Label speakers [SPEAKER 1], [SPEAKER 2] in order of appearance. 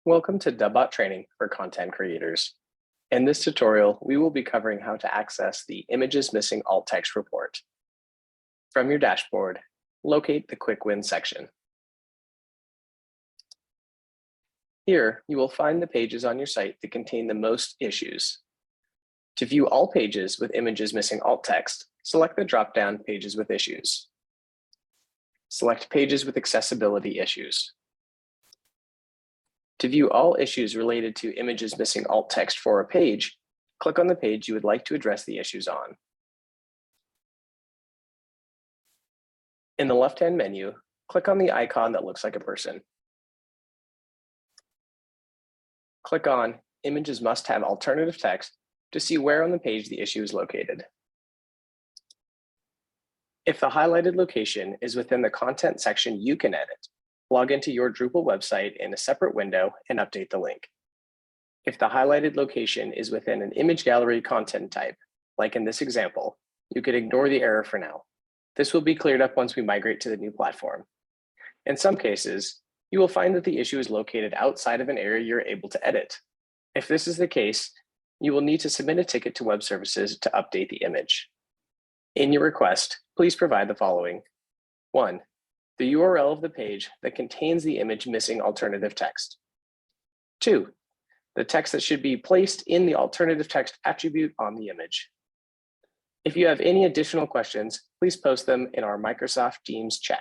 [SPEAKER 1] Welcome to DubBot training for content creators. In this tutorial, we will be covering how to access the Images Missing Alt Text report. From your dashboard, locate the Quick Wins section. Here, you will find the pages on your site that contain the most issues. To view all pages with images missing alt text, select the drop-down Pages with Issues. Select Pages with Accessibility Issues. To view all issues related to images missing alt text for a page, click on the page you would like to address the issues on. In the left-hand menu, click on the icon that looks like a person. Click on Images Must Have Alternative Text to see where on the page the issue is located. If the highlighted location is within the content section you can edit, log into your Drupal website in a separate window and update the link. If the highlighted location is within an image gallery content type, like in this example, you could ignore the error for now. This will be cleared up once we migrate to the new platform. In some cases, you will find that the issue is located outside of an area you're able to edit. If this is the case, you will need to submit a ticket to web services to update the image. In your request, please provide the following. 1. The URL of the page that contains the image missing alternative text. 2. The text that should be placed in the alternative text attribute on the image. If you have any additional questions, please post them in our Microsoft Teams chat.